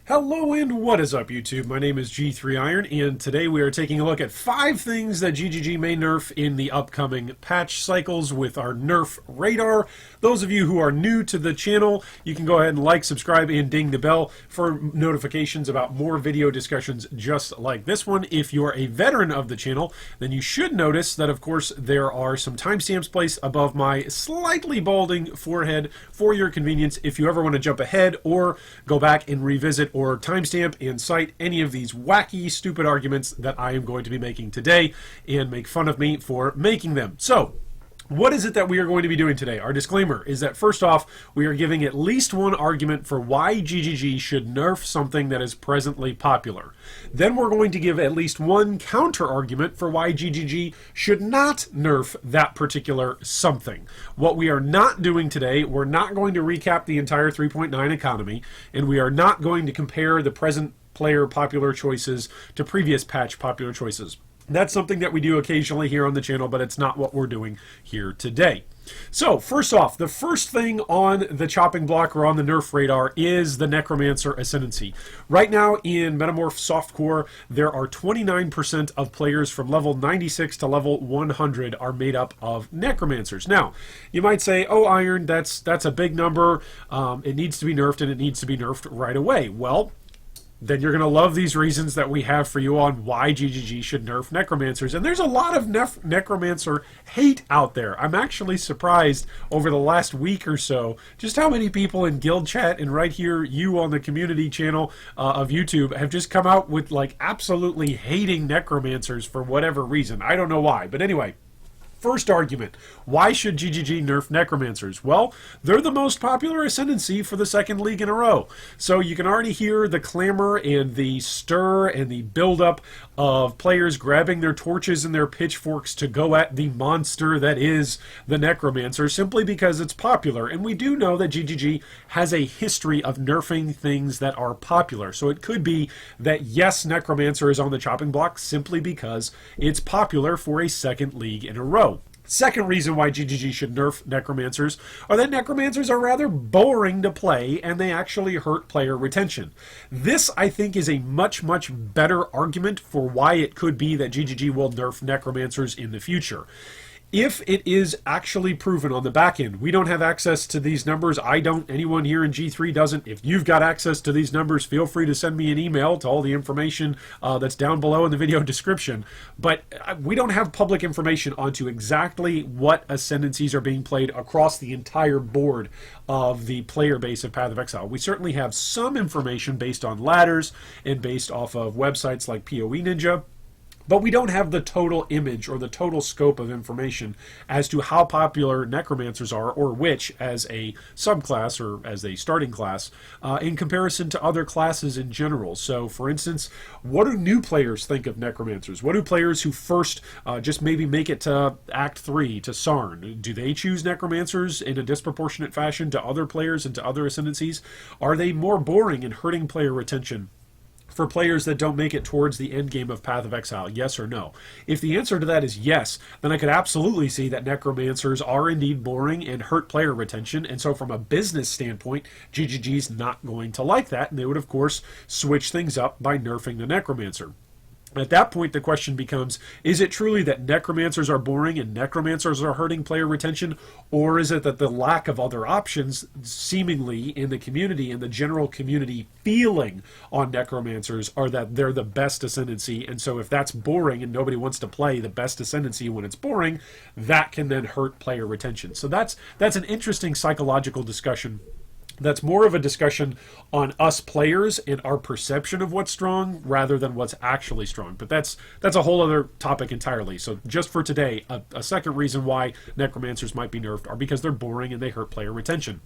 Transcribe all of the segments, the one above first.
Hello and what is up YouTube? My name is G3Iron and today we are taking a look at 5 things that GGG may nerf in the upcoming patch cycles with our Nerf Radar. Those of you who are new to the channel, you can go ahead and like, subscribe, and ding the bell for notifications about more video discussions just like this one. If you're a veteran of the channel, then you should notice that of course there are some timestamps placed above my slightly balding forehead for your convenience if you ever want to jump ahead or go back and revisit or timestamp and cite any of these wacky, stupid arguments that I am going to be making today and make fun of me for making them. So, what is it that we are going to be doing today? Our disclaimer is that first off, we are giving at least one argument for why GGG should nerf something that is presently popular. Then we're going to give at least one counter argument for why GGG should not nerf that particular something. What we are not doing today, we're not going to recap the entire 3.9 economy, and we are not going to compare the present player popular choices to previous patch popular choices. That's something that we do occasionally here on the channel, but it's not what we're doing here today. So, first off, the first thing on the chopping block or on the Nerf radar is the Necromancer Ascendancy. Right now in Metamorph Softcore, there are 29% of players from level 96 to level 100 are made up of Necromancers. Now, you might say, oh, Iron, that's a big number. It needs to be nerfed, and it needs to be nerfed right away. Well, then you're going to love these reasons that we have for you on why GGG should nerf Necromancers. And there's a lot of Necromancer hate out there. I'm actually surprised over the last week or so just how many people in guild chat and right here, you on the community channel of YouTube, have just come out with like absolutely hating Necromancers for whatever reason. I don't know why. But anyway. First argument, why should GGG nerf Necromancers? Well, they're the most popular Ascendancy for the second league in a row. So you can already hear the clamor and the stir and the buildup of players grabbing their torches and their pitchforks to go at the monster that is the Necromancer simply because it's popular. And we do know that GGG has a history of nerfing things that are popular. So it could be that yes, Necromancer is on the chopping block simply because it's popular for a second league in a row. Second reason why GGG should nerf Necromancers are that Necromancers are rather boring to play and they actually hurt player retention. This, I think, is a much better argument for why it could be that GGG will nerf Necromancers in the future. If it is actually proven on the back end, we don't have access to these numbers. I don't. Anyone here in G3 doesn't. If you've got access to these numbers, feel free to send me an email to all the information that's down below in the video description. But we don't have public information onto exactly what ascendancies are being played across the entire board of the player base of Path of Exile. We certainly have some information based on ladders and based off of websites like PoE Ninja. But we don't have the total image or the total scope of information as to how popular Necromancers are, or which as a subclass or as a starting class, in comparison to other classes in general. So, for instance, what do new players think of Necromancers? What do players who first just maybe make it to Act 3, to Sarn, do they choose Necromancers in a disproportionate fashion to other players and to other ascendancies? Are they more boring and hurting player retention for players that don't make it towards the end game of Path of Exile? Yes or no? If the answer to that is yes, then I could absolutely see that Necromancers are indeed boring and hurt player retention, and so from a business standpoint, GGG's not going to like that, and they would of course switch things up by nerfing the Necromancer. At that point, the question becomes, is it truly that Necromancers are boring and Necromancers are hurting player retention, or is it that the lack of other options seemingly in the community and the general community feeling on Necromancers are that they're the best ascendancy, and so if that's boring and nobody wants to play the best ascendancy when it's boring, that can then hurt player retention. So that's an interesting psychological discussion. That's more of a discussion on us players and our perception of what's strong rather than what's actually strong. But that's a whole other topic entirely. So just for today, a second reason why Necromancers might be nerfed are because they're boring and they hurt player retention.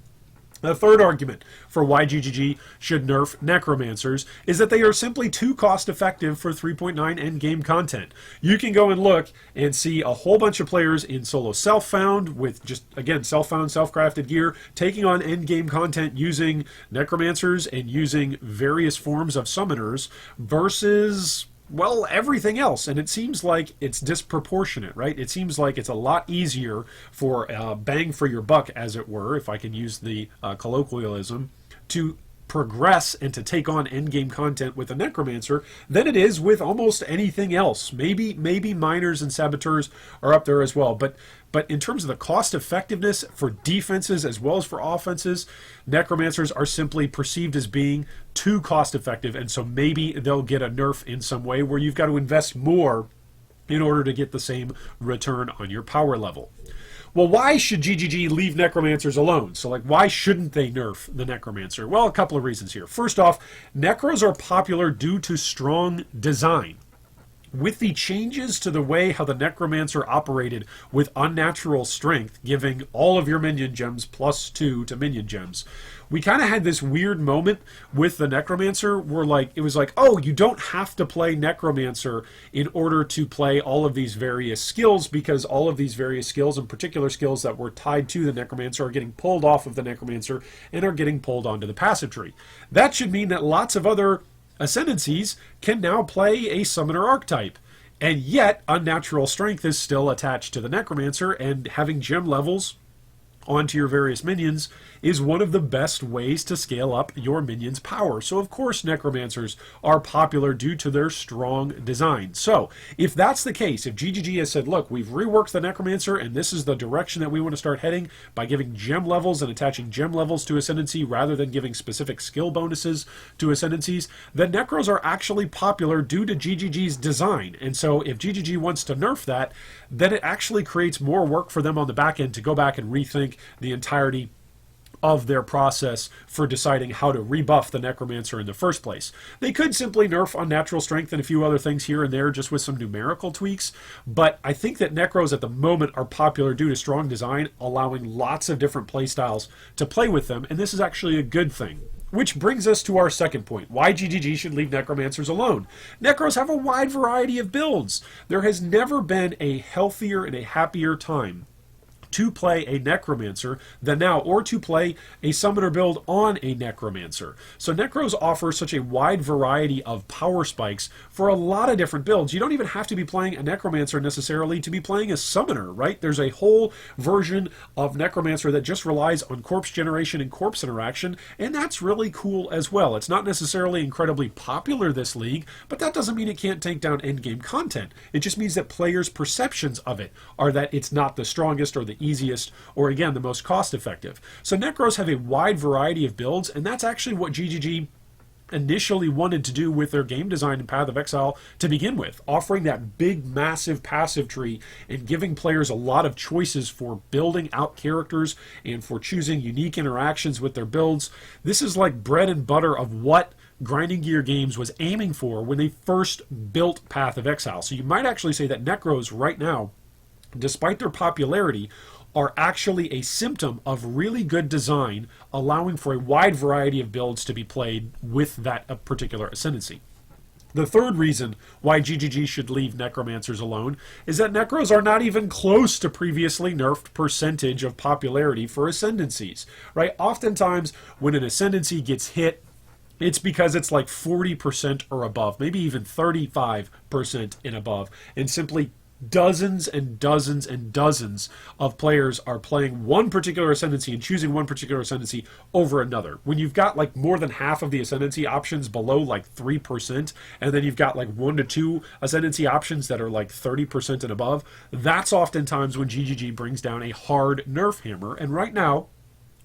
The third argument for why GGG should nerf Necromancers is that they are simply too cost-effective for 3.9 endgame content. You can go and look and see a whole bunch of players in solo self-found with just, again, self-found, self-crafted gear taking on endgame content using Necromancers and using various forms of summoners versus, well, everything else. And it seems like it's disproportionate, right? It seems like it's a lot easier for bang for your buck, as it were, if I can use the colloquialism, to progress and to take on endgame content with a Necromancer than it is with almost anything else. Maybe Miners and Saboteurs are up there as well, but in terms of the cost effectiveness for defenses as well as for offenses, Necromancers are simply perceived as being too cost effective, and so maybe they'll get a nerf in some way where you've got to invest more in order to get the same return on your power level. Well, why should GGG leave Necromancers alone? So, why shouldn't they nerf the Necromancer? Well, a couple of reasons here. First off, Necros are popular due to strong design. With the changes to the way how the Necromancer operated with unnatural strength, giving all of your minion gems +2 to minion gems, we kind of had this weird moment with the Necromancer where it was like, oh, you don't have to play Necromancer in order to play all of these various skills, because all of these various skills, and particular skills that were tied to the Necromancer, are getting pulled off of the Necromancer and are getting pulled onto the passive tree. That should mean that lots of other Ascendancies can now play a Summoner archetype, and yet Unnatural Strength is still attached to the Necromancer, and having gem levels onto your various minions is one of the best ways to scale up your minions' power. So of course Necromancers are popular due to their strong design. So if that's the case, if GGG has said, look, we've reworked the Necromancer and this is the direction that we want to start heading by giving gem levels and attaching gem levels to Ascendancy rather than giving specific skill bonuses to Ascendancies, then Necros are actually popular due to GGG's design. And so if GGG wants to nerf that, then it actually creates more work for them on the back end to go back and rethink the entirety of their process for deciding how to rebuff the Necromancer in the first place. They could simply nerf Unnatural Strength and a few other things here and there just with some numerical tweaks, but I think that Necros at the moment are popular due to strong design, allowing lots of different playstyles to play with them, and this is actually a good thing. Which brings us to our second point, why GGG should leave Necromancers alone. Necros have a wide variety of builds. There has never been a healthier and a happier time to play a Necromancer than now, or to play a Summoner build on a Necromancer. So Necros offer such a wide variety of power spikes for a lot of different builds. You don't even have to be playing a Necromancer necessarily to be playing a Summoner, right? There's a whole version of Necromancer that just relies on corpse generation and corpse interaction, and that's really cool as well. It's not necessarily incredibly popular this league, but that doesn't mean it can't take down endgame content. It just means that players' perceptions of it are that it's not the strongest or the easiest, or again, the most cost effective. So Necros have a wide variety of builds, and that's actually what GGG initially wanted to do with their game design in Path of Exile to begin with, offering that big, massive passive tree and giving players a lot of choices for building out characters and for choosing unique interactions with their builds. This is like bread and butter of what Grinding Gear Games was aiming for when they first built Path of Exile. So you might actually say that Necros right now, despite their popularity, are actually a symptom of really good design, allowing for a wide variety of builds to be played with that particular Ascendancy. The third reason why GGG should leave Necromancers alone is that Necros are not even close to previously nerfed percentage of popularity for Ascendancies, right? Oftentimes, when an Ascendancy gets hit, it's because it's like 40% or above, maybe even 35% and above, and simply dozens and dozens and dozens of players are playing one particular Ascendancy and choosing one particular Ascendancy over another. When you've got like more than half of the Ascendancy options below like 3%, and then you've got like 1 to 2 Ascendancy options that are like 30% and above, that's oftentimes when GGG brings down a hard nerf hammer. And right now,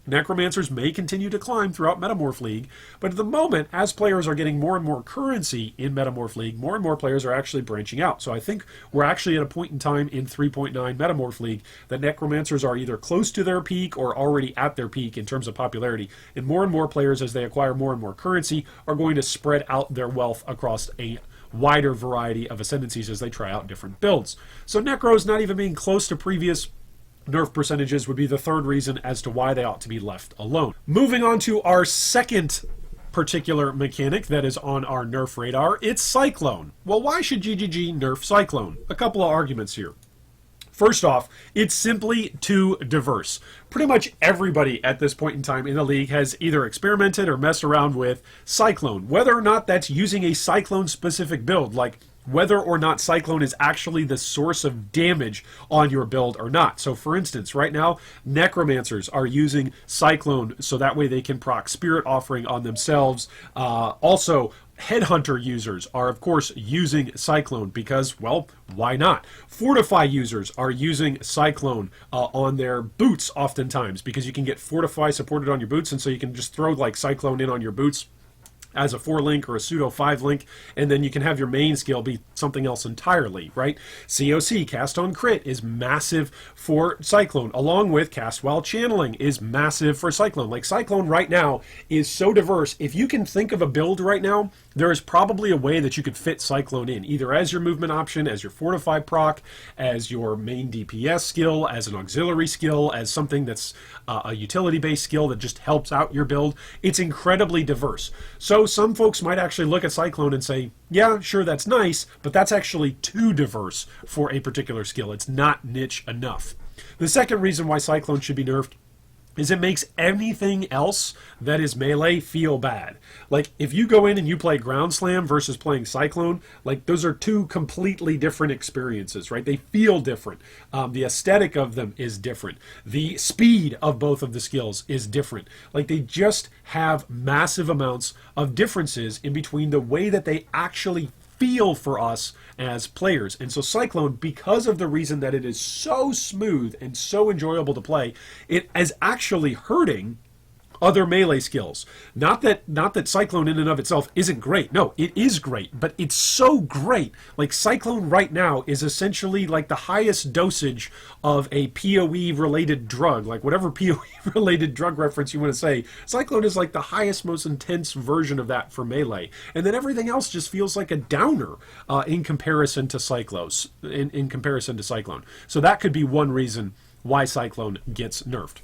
Necromancers may continue to climb throughout Metamorph League, but at the moment, as players are getting more and more currency in Metamorph League, more and more players are actually branching out. So I think we're actually at a point in time in 3.9 Metamorph League that Necromancers are either close to their peak or already at their peak in terms of popularity. And more players, as they acquire more and more currency, are going to spread out their wealth across a wider variety of Ascendancies as they try out different builds. So Necros not even being close to previous nerf percentages would be the third reason as to why they ought to be left alone. Moving on to our second particular mechanic that is on our nerf radar, it's Cyclone. Well, why should GGG nerf Cyclone? A couple of arguments here. First off, it's simply too diverse. Pretty much everybody at this point in time in the league has either experimented or messed around with Cyclone, whether or not that's using a Cyclone-specific build, like whether or not Cyclone is actually the source of damage on your build or not. So for instance, right now, Necromancers are using Cyclone so that way they can proc Spirit Offering on themselves. Also, Headhunter users are, of course, using Cyclone because, well, why not? Fortify users are using Cyclone on their boots oftentimes because you can get Fortify supported on your boots, and so you can just throw like Cyclone in on your boots as a 4-link or a pseudo 5-link, and then you can have your main skill be something else entirely, right? COC, Cast on Crit, is massive for Cyclone, along with Cast While Channeling is massive for Cyclone. Like, Cyclone right now is so diverse. If you can think of a build right now, there is probably a way that you could fit Cyclone in, either as your movement option, as your Fortify proc, as your main DPS skill, as an auxiliary skill, as something that's a utility-based skill that just helps out your build. It's incredibly diverse. So some folks might actually look at Cyclone and say, yeah, sure, that's nice, but that's actually too diverse for a particular skill. It's not niche enough. The second reason why Cyclone should be nerfed is it makes anything else that is melee feel bad. Like, if you go in and you play Ground Slam versus playing Cyclone, like, those are two completely different experiences, right? They feel different. The aesthetic of them is different. The speed of both of the skills is different. Like, they just have massive amounts of differences in between the way that they actually feel for us as players. And so Cyclone, because of the reason that it is so smooth and so enjoyable to play, it is actually hurting other melee skills. Not that Cyclone in and of itself isn't great. No, it is great, but it's so great. Like, Cyclone right now is essentially like the highest dosage of a PoE related drug, like whatever PoE related drug reference you want to say. Cyclone is like the highest, most intense version of that for melee. And then everything else just feels like a downer in comparison to in comparison to Cyclone. So that could be one reason why Cyclone gets nerfed.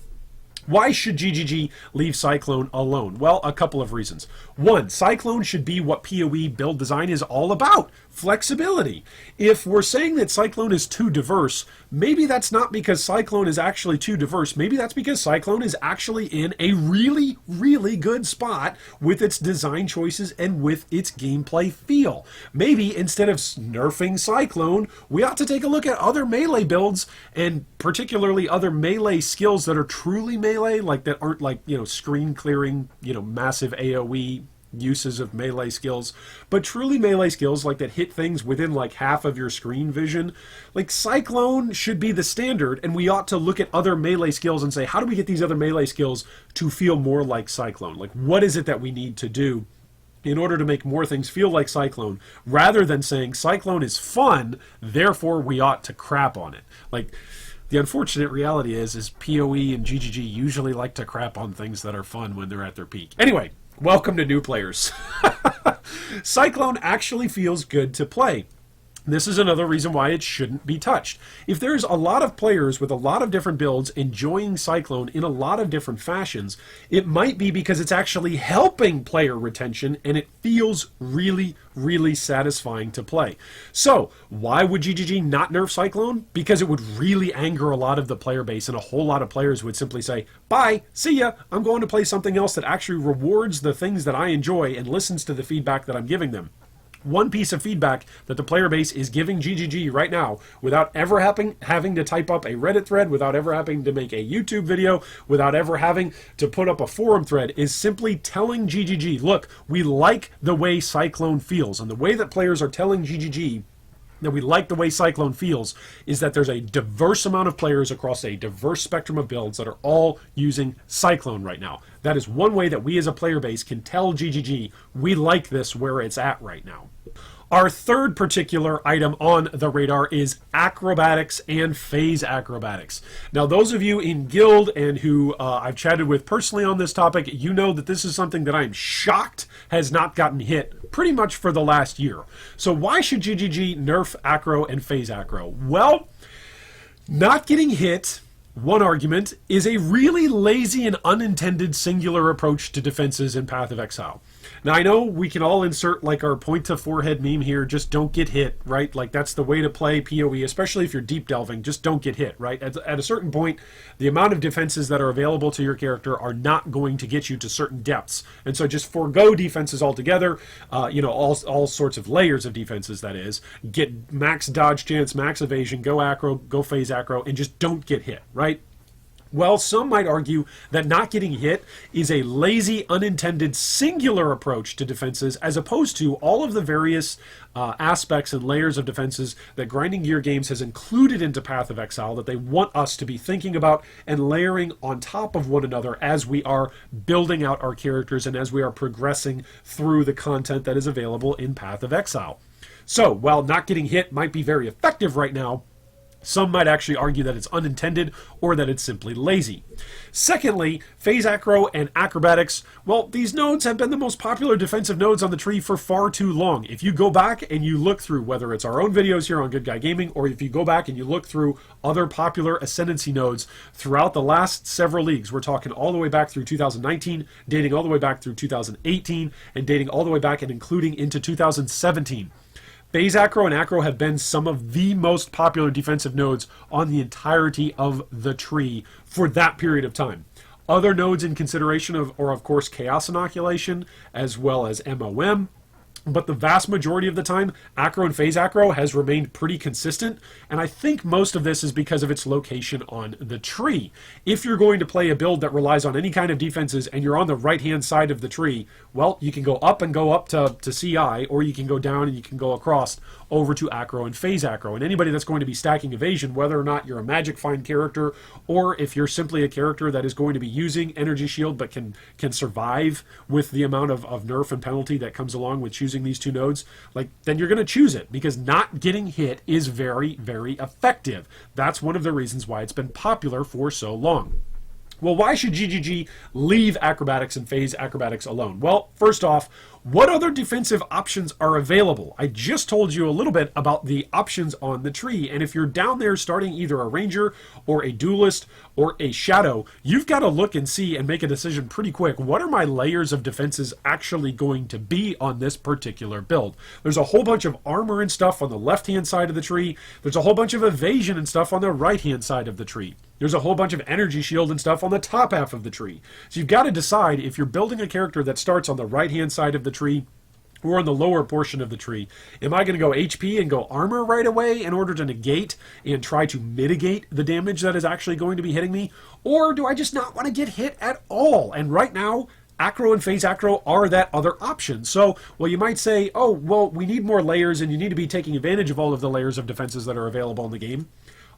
Why should GGG leave Cyclone alone? Well, a couple of reasons. One, Cyclone should be what PoE build design is all about. Flexibility. If we're saying that Cyclone is too diverse, maybe that's not because Cyclone is actually too diverse. Maybe that's because Cyclone is actually in a really, really good spot with its design choices and with its gameplay feel. Maybe instead of nerfing Cyclone, we ought to take a look at other melee builds, and particularly other melee skills that are truly melee, like that aren't like, screen clearing, massive AoE uses of melee skills, but truly melee skills like that hit things within like half of your screen vision. Like, Cyclone should be the standard, and we ought to look at other melee skills and say, how do we get these other melee skills to feel more like Cyclone? Like, what is it that we need to do in order to make more things feel like Cyclone, rather than saying Cyclone is fun, therefore we ought to crap on it. Like, the unfortunate reality is PoE and GGG usually like to crap on things that are fun when they're at their peak. Anyway, welcome to new players. Cyclone actually feels good to play. This is another reason why it shouldn't be touched. If there's a lot of players with a lot of different builds enjoying Cyclone in a lot of different fashions, it might be because it's actually helping player retention and it feels really, really satisfying to play. So, why would GGG not nerf Cyclone? Because it would really anger a lot of the player base, and a whole lot of players would simply say, bye, see ya, I'm going to play something else that actually rewards the things that I enjoy and listens to the feedback that I'm giving them. One piece of feedback that the player base is giving GGG right now, without ever having to type up a Reddit thread, without ever having to make a YouTube video, without ever having to put up a forum thread, is simply telling GGG, look, we like the way Cyclone feels. And the way that players are telling GGG that we like the way Cyclone feels is that there's a diverse amount of players across a diverse spectrum of builds that are all using Cyclone right now. That is one way that we as a player base can tell GGG we like this where it's at right now. Our third particular item on the radar is acrobatics and phase acrobatics. Now, those of you in Guild and who I've chatted with personally on this topic, you know that this is something that I'm shocked has not gotten hit pretty much for the last year. So why should GGG nerf Acro and PhaseAcro? Well, not getting hit, one argument, is a really lazy and unintended singular approach to defenses in Path of Exile. Now, I know we can all insert like our point to forehead meme here, just don't get hit, right? Like that's the way to play PoE, especially if you're deep delving, just don't get hit, right? At a certain point, the amount of defenses that are available to your character are not going to get you to certain depths. And so just forego defenses altogether, all sorts of layers of defenses, that is. Get max dodge chance, max evasion, go acro, go PhaseAcro, and just don't get hit, right? Well, some might argue that not getting hit is a lazy, unintended, singular approach to defenses, as opposed to all of the various aspects and layers of defenses that Grinding Gear Games has included into Path of Exile that they want us to be thinking about and layering on top of one another as we are building out our characters and as we are progressing through the content that is available in Path of Exile. So, while not getting hit might be very effective right now, some might actually argue that it's unintended or that it's simply lazy. Secondly, PhaseAcro and Acrobatics, well, these nodes have been the most popular defensive nodes on the tree for far too long. If you go back and you look through, whether it's our own videos here on Good Guy Gaming, or if you go back and you look through other popular Ascendancy nodes throughout the last several leagues, we're talking all the way back through 2019, dating all the way back through 2018, and dating all the way back and including into 2017. PhaseAcro and Acro have been some of the most popular defensive nodes on the entirety of the tree for that period of time. Other nodes in consideration are, of course, Chaos Inoculation, as well as MOM. But the vast majority of the time, Acro and PhaseAcro has remained pretty consistent, and I think most of this is because of its location on the tree. If you're going to play a build that relies on any kind of defenses and you're on the right-hand side of the tree, well, you can go up to CI, or you can go down and you can go across over to Acro and PhaseAcro. And anybody that's going to be stacking evasion, whether or not you're a Magic Find character, or if you're simply a character that is going to be using Energy Shield but can survive with the amount of nerf and penalty that comes along with choosing these two nodes, then you're going to choose it, because not getting hit is very, very effective. That's one of the reasons why it's been popular for so long. Well, why should GGG leave Acrobatics and Phase Acrobatics alone? Well, first off, what other defensive options are available? I just told you a little bit about the options on the tree, and if you're down there starting either a Ranger or a Duelist or a Shadow, you've got to look and see and make a decision pretty quick. What are my layers of defenses actually going to be on this particular build? There's a whole bunch of armor and stuff on the left-hand side of the tree. There's a whole bunch of evasion and stuff on the right-hand side of the tree. There's a whole bunch of energy shield and stuff on the top half of the tree. So you've got to decide if you're building a character that starts on the right-hand side of the tree or on the lower portion of the tree. Am I going to go HP and go armor right away in order to negate and try to mitigate the damage that is actually going to be hitting me? Or do I just not want to get hit at all? And right now, Acro and PhaseAcro are that other option. So, well, you might say, oh, well, we need more layers and you need to be taking advantage of all of the layers of defenses that are available in the game.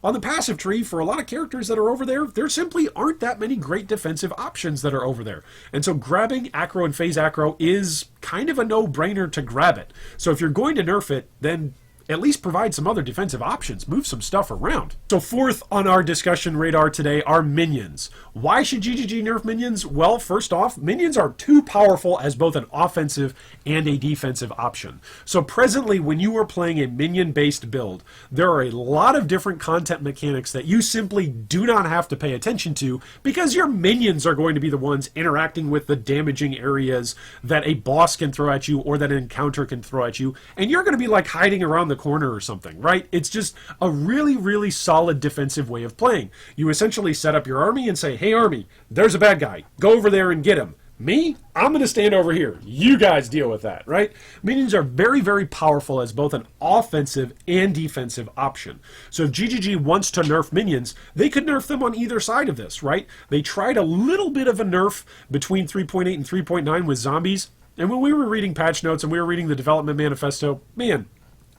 On the passive tree, for a lot of characters that are over there simply aren't that many great defensive options that are over there. And so grabbing Acro and PhaseAcro is kind of a no-brainer to grab it. So if you're going to nerf it, then at least provide some other defensive options. Move some stuff around. So fourth on our discussion radar today are minions. Why should GGG nerf minions? Well, first off, minions are too powerful as both an offensive and a defensive option. So presently, when you are playing a minion-based build, there are a lot of different content mechanics that you simply do not have to pay attention to, because your minions are going to be the ones interacting with the damaging areas that a boss can throw at you or that an encounter can throw at you, and you're going to be like hiding around the corner or something, right? It's just a really, really solid defensive way of playing. You essentially set up your army and say, hey army, there's a bad guy. Go over there and get him. Me? I'm going to stand over here. You guys deal with that, right? Minions are very, very powerful as both an offensive and defensive option. So if GGG wants to nerf minions, they could nerf them on either side of this, right? They tried a little bit of a nerf between 3.8 and 3.9 with zombies, and when we were reading patch notes and we were reading the development manifesto, man,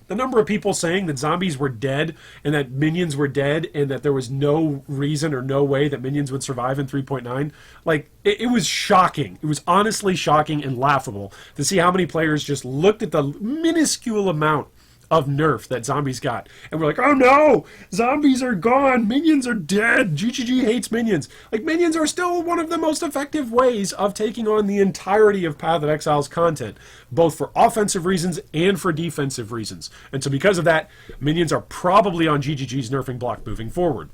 the number of people saying that zombies were dead and that minions were dead and that there was no reason or no way that minions would survive in 3.9, it was shocking. It was honestly shocking and laughable to see how many players just looked at the minuscule amount of nerf that zombies got and we're like, oh no, zombies are gone, minions are dead, GGG hates minions. Minions are still one of the most effective ways of taking on the entirety of Path of Exile's content, both for offensive reasons and for defensive reasons. And so because of that, minions are probably on GGG's nerfing block moving forward.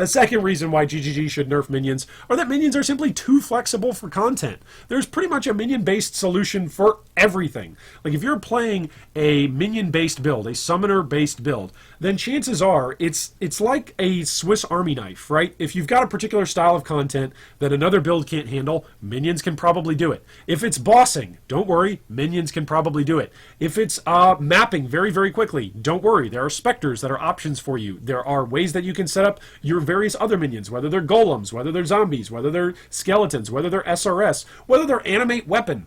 The second reason why GGG should nerf minions are that minions are simply too flexible for content. There's pretty much a minion-based solution for everything. Like if you're playing a minion-based build, a summoner-based build, then chances are it's like a Swiss Army knife, right? If you've got a particular style of content that another build can't handle, minions can probably do it. If it's bossing, don't worry, minions can probably do it. If it's mapping very, very quickly, don't worry, there are specters that are options for you. There are ways that you can set up your various other minions, whether they're golems, whether they're zombies, whether they're skeletons, whether they're SRS, whether they're animate weapon.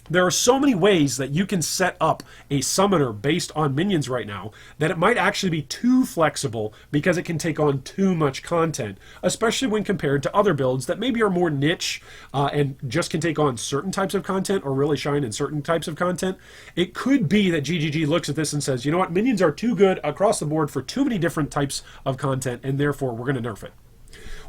There are so many ways that you can set up a summoner based on minions right now that it might actually be too flexible because it can take on too much content, especially when compared to other builds that maybe are more niche and just can take on certain types of content or really shine in certain types of content. It could be that GGG looks at this and says, you know what, minions are too good across the board for too many different types of content, and therefore we're going to nerf it.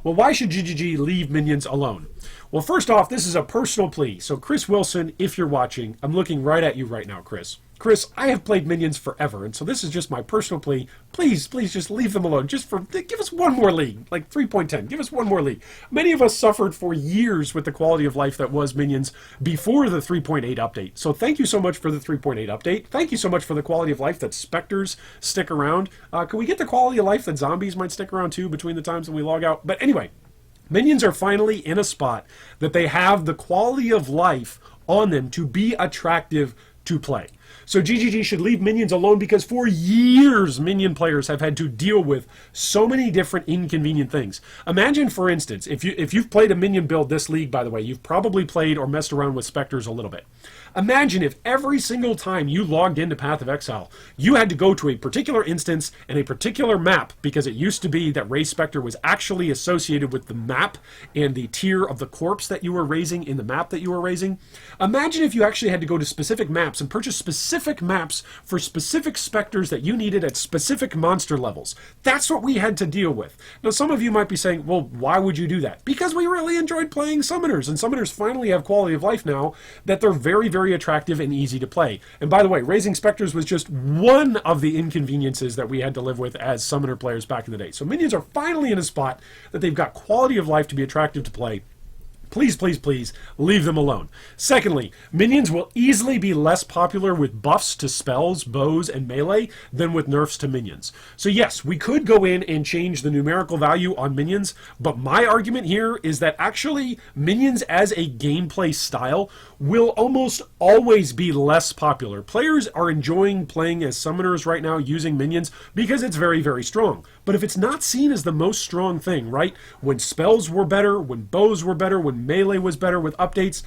Well, why should GGG leave minions alone? Well, first off, this is a personal plea. So Chris Wilson, if you're watching, I'm looking right at you right now, Chris. Chris, I have played minions forever, and so this is just my personal plea. Please, please just leave them alone. Give us one more league, like 3.10. Give us one more league. Many of us suffered for years with the quality of life that was minions before the 3.8 update. So thank you so much for the 3.8 update. Thank you so much for the quality of life that specters stick around. Can we get the quality of life that zombies might stick around too between the times that we log out? But anyway, minions are finally in a spot that they have the quality of life on them to be attractive to play. So GGG should leave minions alone because for years minion players have had to deal with so many different inconvenient things. Imagine, for instance, if you've played a minion build this league, by the way, you've probably played or messed around with specters a little bit. Imagine if every single time you logged into Path of Exile, you had to go to a particular instance and a particular map, because it used to be that Raise Spectre was actually associated with the map and the tier of the corpse that you were raising in the map that you were raising. Imagine if you actually had to go to specific maps and purchase specific maps for specific specters that you needed at specific monster levels. That's what we had to deal with. Now, some of you might be saying, well, why would you do that? Because we really enjoyed playing summoners, and summoners finally have quality of life now that they're very, very attractive and easy to play. And by the way, raising specters was just one of the inconveniences that we had to live with as summoner players back in the day. So minions are finally in a spot that they've got quality of life to be attractive to play. Please, please, please leave them alone. Secondly, minions will easily be less popular with buffs to spells, bows, and melee than with nerfs to minions. So yes, we could go in and change the numerical value on minions, but my argument here is that actually minions as a gameplay style will almost always be less popular. Players are enjoying playing as summoners right now using minions because it's very, very strong. But if it's not seen as the most strong thing, right? When spells were better, when bows were better, when melee was better with updates,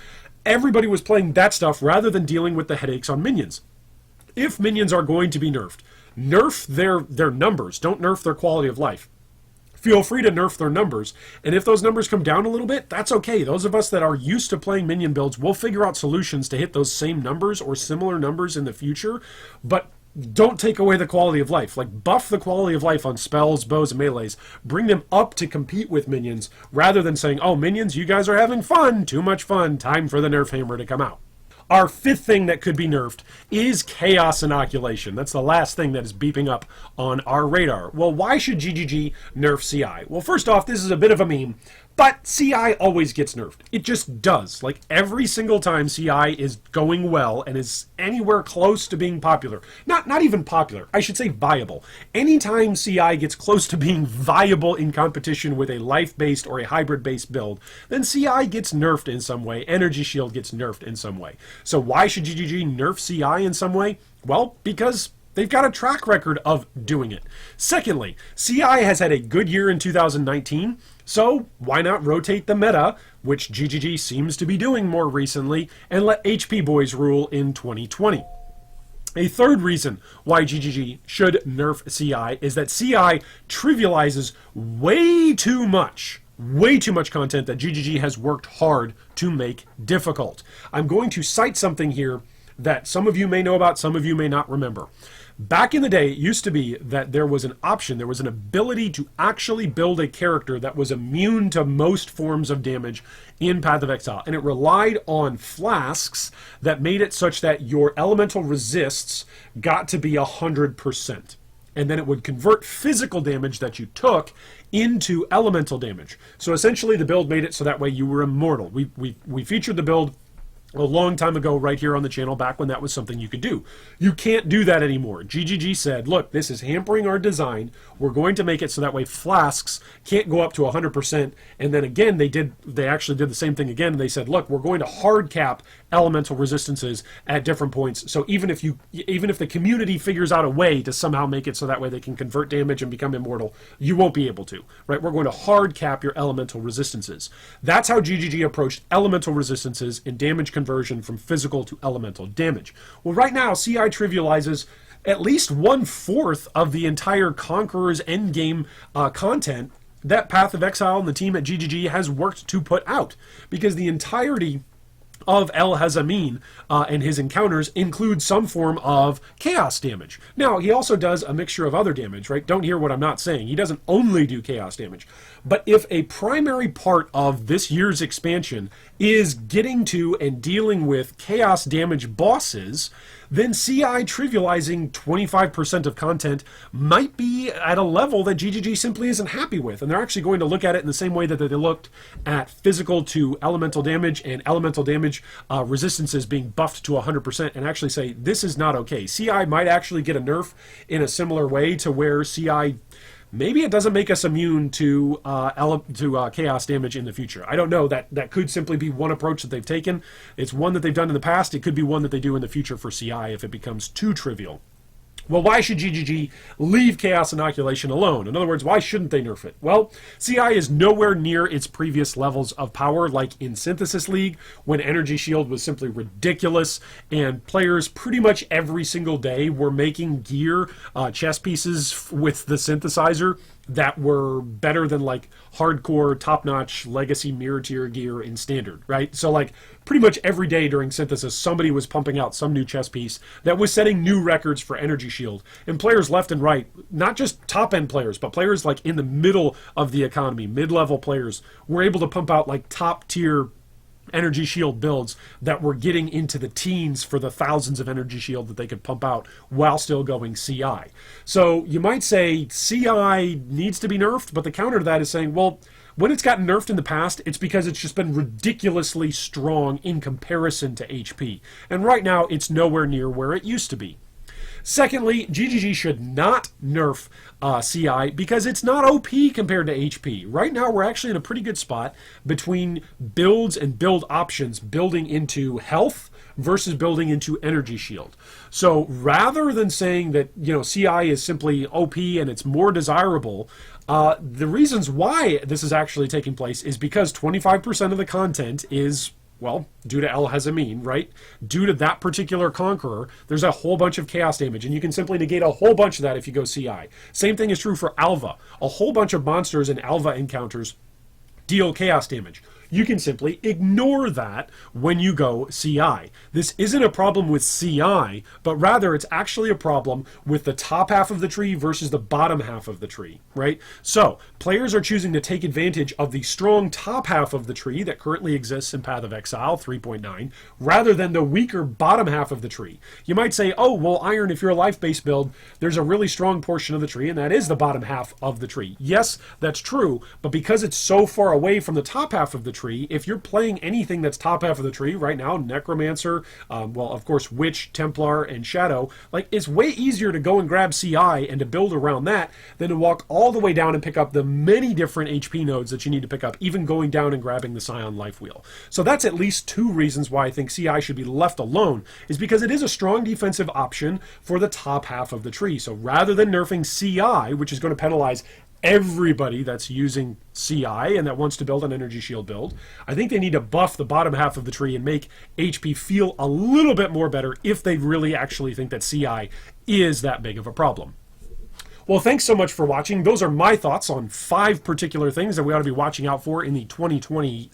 everybody was playing that stuff rather than dealing with the headaches on minions. If minions are going to be nerfed, nerf their numbers, don't nerf their quality of life. Feel free to nerf their numbers, and if those numbers come down a little bit, that's okay. Those of us that are used to playing minion builds will figure out solutions to hit those same numbers or similar numbers in the future, but don't take away the quality of life. Like, buff the quality of life on spells, bows, and melees. Bring them up to compete with minions, rather than saying, oh, minions, you guys are having fun, too much fun, time for the Nerf Hammer to come out. Our fifth thing that could be nerfed is Chaos Inoculation. That's the last thing that is beeping up on our radar. Well, why should GGG nerf CI? Well, first off, this is a bit of a meme, but CI always gets nerfed. It just does. Like, every single time CI is going well and is anywhere close to being popular. Not even popular. I should say viable. Anytime CI gets close to being viable in competition with a life-based or a hybrid-based build, then CI gets nerfed in some way. Energy Shield gets nerfed in some way. So why should GGG nerf CI in some way? Well, because they've got a track record of doing it. Secondly, CI has had a good year in 2019, so why not rotate the meta, which GGG seems to be doing more recently, and let HP boys rule in 2020. A third reason why GGG should nerf CI is that CI trivializes way too much content that GGG has worked hard to make difficult. I'm going to cite something here that some of you may know about, some of you may not remember. Back in the day, it used to be that there was an option, there was an ability to actually build a character that was immune to most forms of damage in Path of Exile. And it relied on flasks that made it such that your elemental resists got to be 100%. and then it would convert physical damage that you took into elemental damage. So essentially the build made it so that way you were immortal. We featured the build a long time ago right here on the channel, back when that was something you could do. You can't do that anymore. GGG said, look, this is hampering our design. We're going to make it so that way flasks can't go up to 100%. And then again, they actually did the same thing again. They said, look, we're going to hard cap elemental resistances at different points. So even if the community figures out a way to somehow make it so that way they can convert damage and become immortal, you won't be able to, right? We're going to hard cap your elemental resistances. That's how GGG approached elemental resistances and damage conversion from physical to elemental damage. Well, right now, CI trivializes at least 1/4 of the entire Conqueror's endgame content that Path of Exile and the team at GGG has worked to put out, because the entirety of El Hazamin and his encounters include some form of chaos damage. Now, he also does a mixture of other damage, right? Don't hear what I'm not saying. He doesn't only do chaos damage. But if a primary part of this year's expansion is getting to and dealing with chaos damage bosses, then CI trivializing 25% of content might be at a level that GGG simply isn't happy with. And they're actually going to look at it in the same way that they looked at physical to elemental damage and elemental damage resistances being buffed to 100% and actually say, this is not okay. CI might actually get a nerf in a similar way to where CI... maybe it doesn't make us immune to chaos damage in the future. I don't know. That could simply be one approach that they've taken. It's one that they've done in the past. It could be one that they do in the future for CI if it becomes too trivial. Well, why should GGG leave Chaos Inoculation alone? In other words, why shouldn't they nerf it? Well, CI is nowhere near its previous levels of power, like in Synthesis League, when Energy Shield was simply ridiculous, and players pretty much every single day were making gear, chess pieces with the synthesizer that were better than like hardcore, top-notch legacy mirror tier gear in standard, right? So like pretty much every day during Synthesis, somebody was pumping out some new chess piece that was setting new records for Energy Shield. And players left and right, not just top-end players, but players like in the middle of the economy, mid-level players, were able to pump out like top-tier Energy Shield builds that were getting into the teens for the thousands of Energy Shield that they could pump out while still going CI. So you might say CI needs to be nerfed, but the counter to that is saying, well, when it's gotten nerfed in the past, it's because it's just been ridiculously strong in comparison to HP. And right now, it's nowhere near where it used to be. Secondly, GGG should not nerf CI because it's not OP compared to HP. Right now, we're actually in a pretty good spot between builds and build options, building into health versus building into Energy Shield. So rather than saying that, you know, CI is simply OP and it's more desirable, the reasons why this is actually taking place is because 25% of the content is, well, due to El Hazamin, right? Due to that particular Conqueror, there's a whole bunch of chaos damage, and you can simply negate a whole bunch of that if you go CI. Same thing is true for Alva. A whole bunch of monsters in Alva encounters deal chaos damage. You can simply ignore that when you go CI. This isn't a problem with CI, but rather it's actually a problem with the top half of the tree versus the bottom half of the tree, right? So players are choosing to take advantage of the strong top half of the tree that currently exists in Path of Exile 3.9 rather than the weaker bottom half of the tree. You might say, oh, well, Iron, if you're a life-based build, there's a really strong portion of the tree, and that is the bottom half of the tree. Yes, that's true, but because it's so far away from the top half of the tree, if you're playing anything that's top half of the tree right now, Necromancer, well, of course, Witch, Templar, and Shadow, like, it's way easier to go and grab CI and to build around that than to walk all the way down and pick up the many different HP nodes that you need to pick up, even going down and grabbing the Scion Life Wheel. So that's at least two reasons why I think CI should be left alone, is because it is a strong defensive option for the top half of the tree. So rather than nerfing CI, which is going to penalize everybody that's using CI and that wants to build an Energy Shield build, I think they need to buff the bottom half of the tree and make HP feel a little bit more better if they really actually think that CI is that big of a problem. Well, thanks so much for watching. Those are my thoughts on 5 particular things that we ought to be watching out for in the 2020...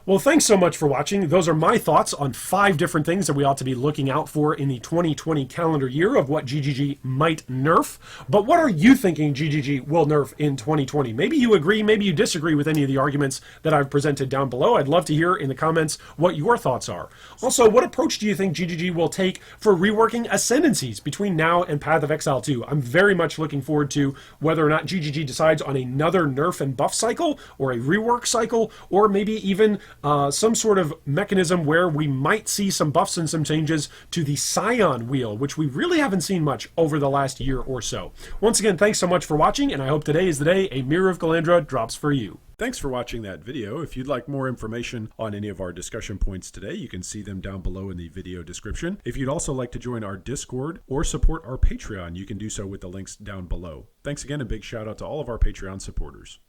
Well, thanks so much for watching. Those are my thoughts on 5 different things that we ought to be looking out for in the 2020 calendar year of what GGG might nerf. But what are you thinking GGG will nerf in 2020? Maybe you agree, maybe you disagree with any of the arguments that I've presented down below. I'd love to hear in the comments what your thoughts are. Also, what approach do you think GGG will take for reworking Ascendancies between now and Path of Exile 2? I'm very much looking forward to whether or not GGG decides on another nerf and buff cycle, or a rework cycle, or maybe even some sort of mechanism where we might see some buffs and some changes to the Scion wheel, which we really haven't seen much over the last year or so. Once again, thanks so much for watching, and I hope today is the day a Mirror of Galandra drops for you. Thanks for watching that video. If you'd like more information on any of our discussion points today, you can see them down below in the video description. If you'd also like to join our Discord or support our Patreon, you can do so with the links down below. Thanks again, and big shout out to all of our Patreon supporters.